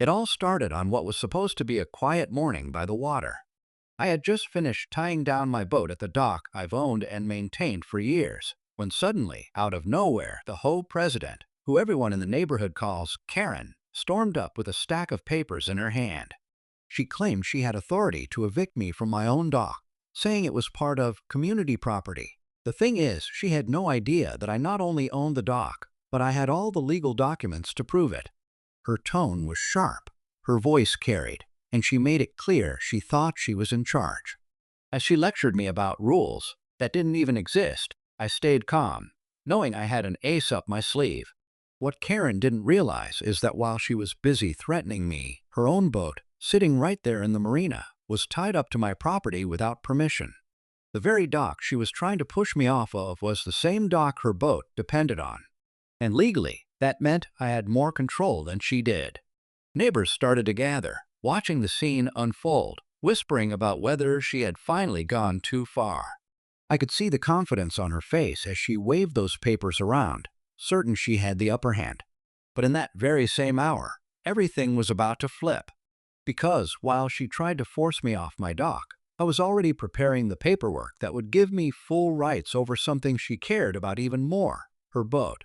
It all started on what was supposed to be a quiet morning by the water. I had just finished tying down my boat at the dock I've owned and maintained for years, when suddenly, out of nowhere, the HOA president, who everyone in the neighborhood calls Karen, stormed up with a stack of papers in her hand. She claimed she had authority to evict me from my own dock, saying it was part of community property. The thing is, she had no idea that I not only owned the dock, but I had all the legal documents to prove it. Her tone was sharp, her voice carried, and she made it clear she thought she was in charge. As she lectured me about rules that didn't even exist, I stayed calm, knowing I had an ace up my sleeve. What Karen didn't realize is that while she was busy threatening me, her own boat, sitting right there in the marina, was tied up to my property without permission. The very dock she was trying to push me off of was the same dock her boat depended on. And legally, that meant I had more control than she did. Neighbors started to gather, watching the scene unfold, whispering about whether she had finally gone too far. I could see the confidence on her face as she waved those papers around, certain she had the upper hand. But in that very same hour, everything was about to flip. Because, while she tried to force me off my dock, I was already preparing the paperwork that would give me full rights over something she cared about even more, her boat.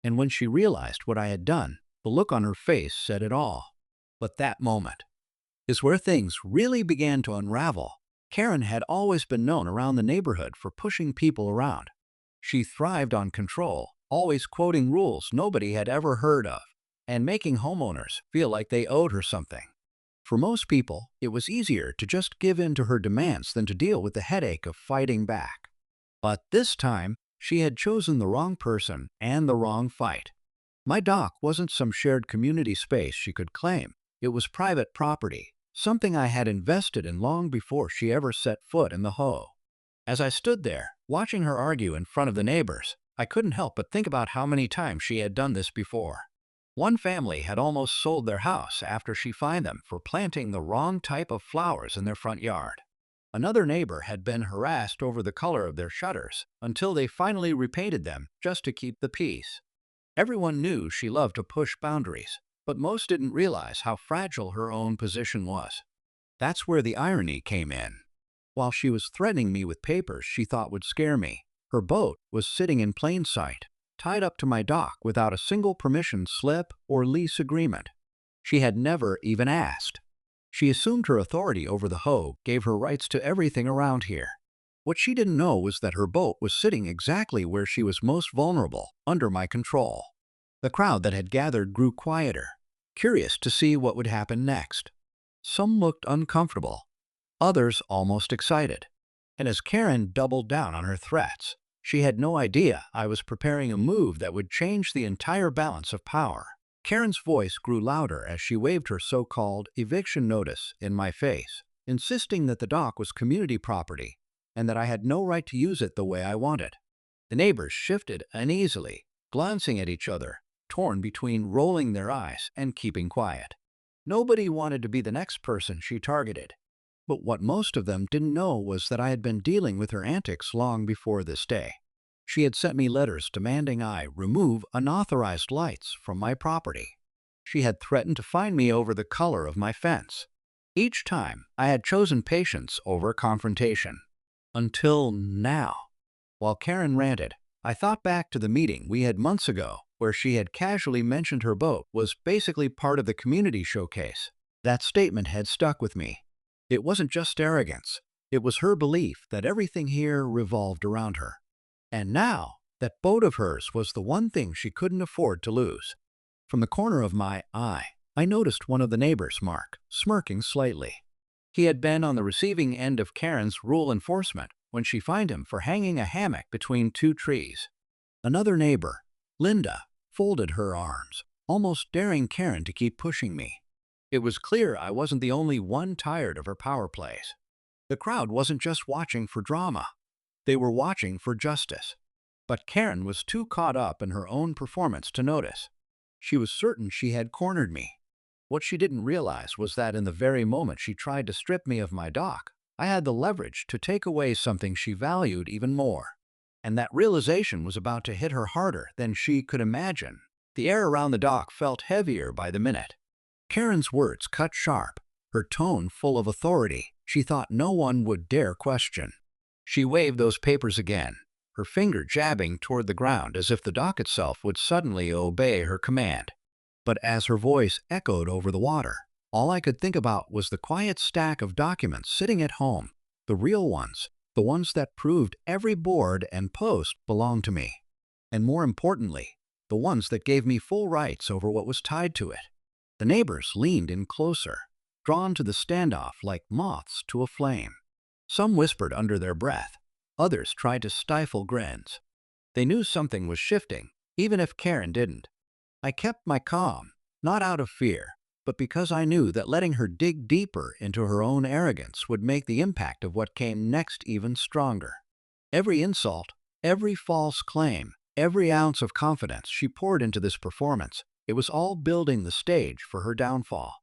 And when she realized what I had done, the look on her face said it all. But that moment is where things really began to unravel. Karen had always been known around the neighborhood for pushing people around. She thrived on control, always quoting rules nobody had ever heard of, and making homeowners feel like they owed her something. For most people, it was easier to just give in to her demands than to deal with the headache of fighting back. But this time, she had chosen the wrong person and the wrong fight. My dock wasn't some shared community space she could claim. It was private property, something I had invested in long before she ever set foot in the hoe. As I stood there, watching her argue in front of the neighbors, I couldn't help but think about how many times she had done this before. One family had almost sold their house after she fined them for planting the wrong type of flowers in their front yard. Another neighbor had been harassed over the color of their shutters until they finally repainted them just to keep the peace. Everyone knew she loved to push boundaries, but most didn't realize how fragile her own position was. That's where the irony came in. While she was threatening me with papers she thought would scare me, her boat was sitting in plain sight, tied up to my dock without a single permission slip or lease agreement. She had never even asked. She assumed her authority over the hoe gave her rights to everything around here. What she didn't know was that her boat was sitting exactly where she was most vulnerable, under my control. The crowd that had gathered grew quieter, curious to see what would happen next. Some looked uncomfortable, others almost excited. And as Karen doubled down on her threats, she had no idea I was preparing a move that would change the entire balance of power. Karen's voice grew louder as she waved her so-called eviction notice in my face, insisting that the dock was community property and that I had no right to use it the way I wanted. The neighbors shifted uneasily, glancing at each other, torn between rolling their eyes and keeping quiet. Nobody wanted to be the next person she targeted. But what most of them didn't know was that I had been dealing with her antics long before this day. She had sent me letters demanding I remove unauthorized lights from my property. She had threatened to fine me over the color of my fence. Each time, I had chosen patience over confrontation. Until now. While Karen ranted, I thought back to the meeting we had months ago, where she had casually mentioned her boat was basically part of the community showcase. That statement had stuck with me. It wasn't just arrogance. It was her belief that everything here revolved around her. And now, that boat of hers was the one thing she couldn't afford to lose. From the corner of my eye, I noticed one of the neighbors, Mark, smirking slightly. He had been on the receiving end of Karen's rule enforcement when she fined him for hanging a hammock between two trees. Another neighbor, Linda, folded her arms, almost daring Karen to keep pushing me. It was clear I wasn't the only one tired of her power plays. The crowd wasn't just watching for drama. They were watching for justice. But Karen was too caught up in her own performance to notice. She was certain she had cornered me. What she didn't realize was that in the very moment she tried to strip me of my dock, I had the leverage to take away something she valued even more. And that realization was about to hit her harder than she could imagine. The air around the dock felt heavier by the minute. Karen's words cut sharp, her tone full of authority she thought no one would dare question. She waved those papers again, her finger jabbing toward the ground as if the dock itself would suddenly obey her command. But as her voice echoed over the water, all I could think about was the quiet stack of documents sitting at home, the real ones, the ones that proved every board and post belonged to me. And more importantly, the ones that gave me full rights over what was tied to it. The neighbors leaned in closer, drawn to the standoff like moths to a flame. Some whispered under their breath, others tried to stifle grins. They knew something was shifting, even if Karen didn't. I kept my calm, not out of fear, but because I knew that letting her dig deeper into her own arrogance would make the impact of what came next even stronger. Every insult, every false claim, every ounce of confidence she poured into this performance, it was all building the stage for her downfall.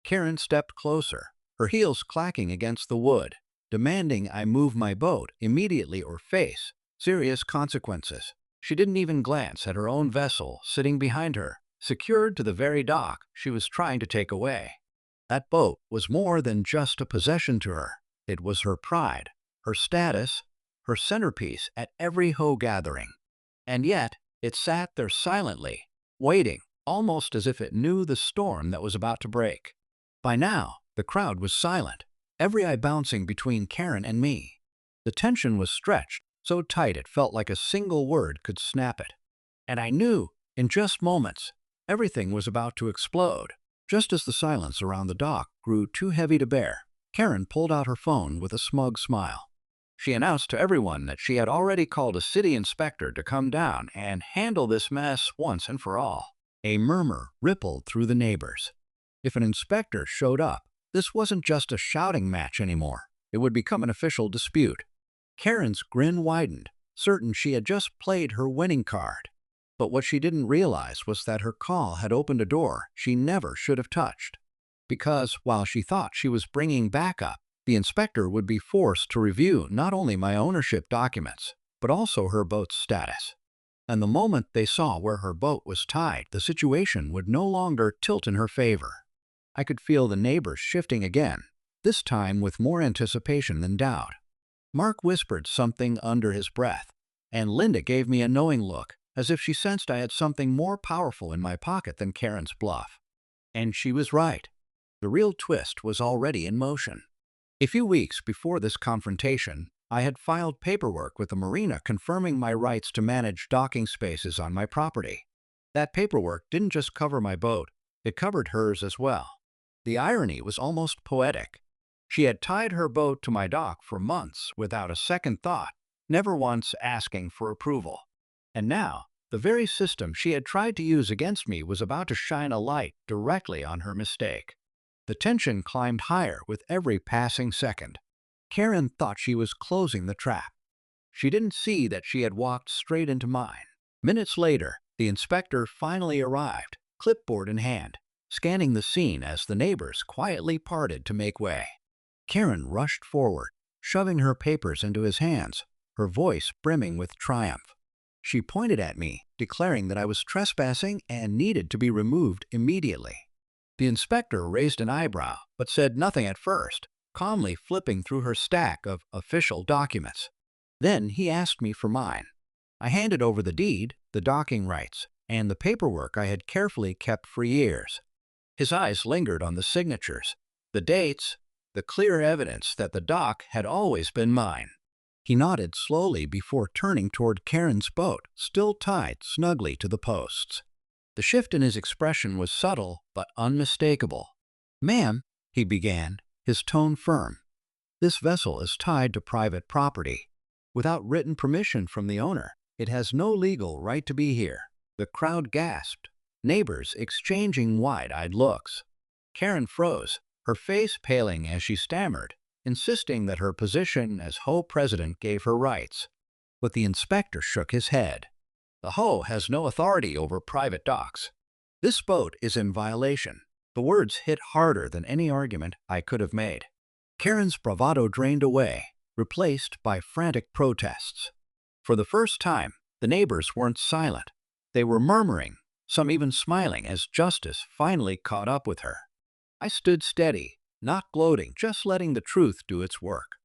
Karen stepped closer, her heels clacking against the wood, demanding I move my boat immediately or face serious consequences. She didn't even glance at her own vessel sitting behind her, secured to the very dock she was trying to take away. That boat was more than just a possession to her. It was her pride, her status, her centerpiece at every hoe gathering. And yet, it sat there silently, waiting, almost as if it knew the storm that was about to break. By now, the crowd was silent, every eye bouncing between Karen and me. The tension was stretched, so tight it felt like a single word could snap it. And I knew, in just moments, everything was about to explode. Just as the silence around the dock grew too heavy to bear, Karen pulled out her phone with a smug smile. She announced to everyone that she had already called a city inspector to come down and handle this mess once and for all. A murmur rippled through the neighbors. If an inspector showed up, this wasn't just a shouting match anymore. It would become an official dispute. Karen's grin widened, certain she had just played her winning card. But what she didn't realize was that her call had opened a door she never should have touched. Because while she thought she was bringing backup, the inspector would be forced to review not only my ownership documents, but also her boat's status. And the moment they saw where her boat was tied, the situation would no longer tilt in her favor. I could feel the neighbors shifting again, this time with more anticipation than doubt. Mark whispered something under his breath, and Linda gave me a knowing look, as if she sensed I had something more powerful in my pocket than Karen's bluff. And she was right. The real twist was already in motion. A few weeks before this confrontation, I had filed paperwork with the marina confirming my rights to manage docking spaces on my property. That paperwork didn't just cover my boat, it covered hers as well. The irony was almost poetic. She had tied her boat to my dock for months without a second thought, never once asking for approval. And now, the very system she had tried to use against me was about to shine a light directly on her mistake. The tension climbed higher with every passing second. Karen thought she was closing the trap. She didn't see that she had walked straight into mine. Minutes later, the inspector finally arrived, clipboard in hand, scanning the scene as the neighbors quietly parted to make way. Karen rushed forward, shoving her papers into his hands, her voice brimming with triumph. She pointed at me, declaring that I was trespassing and needed to be removed immediately. The inspector raised an eyebrow, but said nothing at first, calmly flipping through her stack of official documents. Then he asked me for mine. I handed over the deed, the docking rights, and the paperwork I had carefully kept for years. His eyes lingered on the signatures, the dates, the clear evidence that the dock had always been mine. He nodded slowly before turning toward Karen's boat, still tied snugly to the posts. The shift in his expression was subtle but unmistakable. "Ma'am," he began, his tone firm, "this vessel is tied to private property. Without written permission from the owner, it has no legal right to be here." The crowd gasped, neighbors exchanging wide-eyed looks. Karen froze, her face paling as she stammered, insisting that her position as HOA president gave her rights. But the inspector shook his head. "The HOA has no authority over private docks. This boat is in violation." The words hit harder than any argument I could have made. Karen's bravado drained away, replaced by frantic protests. For the first time, the neighbors weren't silent. They were murmuring, some even smiling as justice finally caught up with her. I stood steady, not gloating, just letting the truth do its work.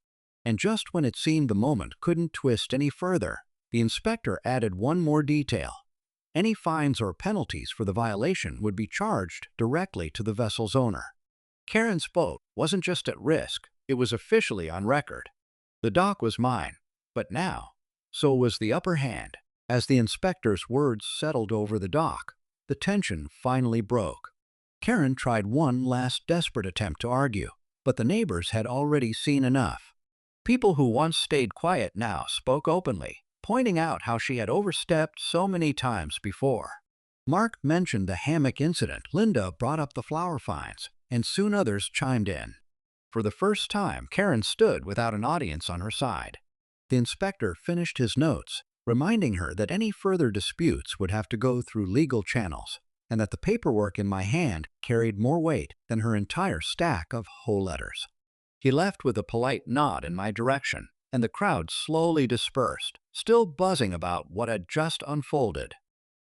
And just when it seemed the moment couldn't twist any further, the inspector added one more detail. Any fines or penalties for the violation would be charged directly to the vessel's owner. Karen's boat wasn't just at risk, it was officially on record. The dock was mine, but now, so was the upper hand. As the inspector's words settled over the dock, the tension finally broke. Karen tried one last desperate attempt to argue, but the neighbors had already seen enough. People who once stayed quiet now spoke openly, pointing out how she had overstepped so many times before. Mark mentioned the hammock incident, Linda brought up the flower fines, and soon others chimed in. For the first time, Karen stood without an audience on her side. The inspector finished his notes, reminding her that any further disputes would have to go through legal channels, and that the paperwork in my hand carried more weight than her entire stack of whole letters. He left with a polite nod in my direction, and the crowd slowly dispersed, still buzzing about what had just unfolded.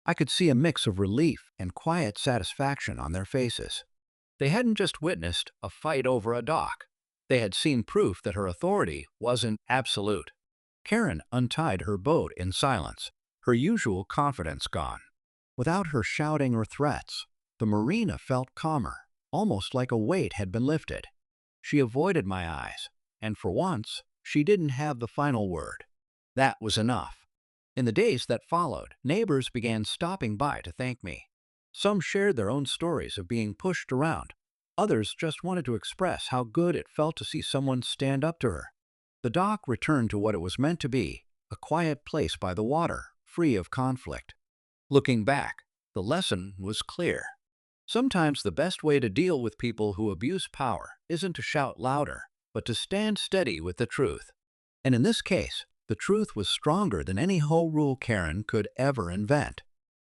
I could see a mix of relief and quiet satisfaction on their faces. They hadn't just witnessed a fight over a dock. They had seen proof that her authority wasn't absolute. Karen untied her boat in silence, her usual confidence gone. Without her shouting or threats, the marina felt calmer, almost like a weight had been lifted. She avoided my eyes, and for once, she didn't have the final word. That was enough. In the days that followed, neighbors began stopping by to thank me. Some shared their own stories of being pushed around. Others just wanted to express how good it felt to see someone stand up to her. The dock returned to what it was meant to be, a quiet place by the water, free of conflict. Looking back, the lesson was clear. Sometimes the best way to deal with people who abuse power isn't to shout louder, but to stand steady with the truth. And in this case, the truth was stronger than any home rule Karen could ever invent.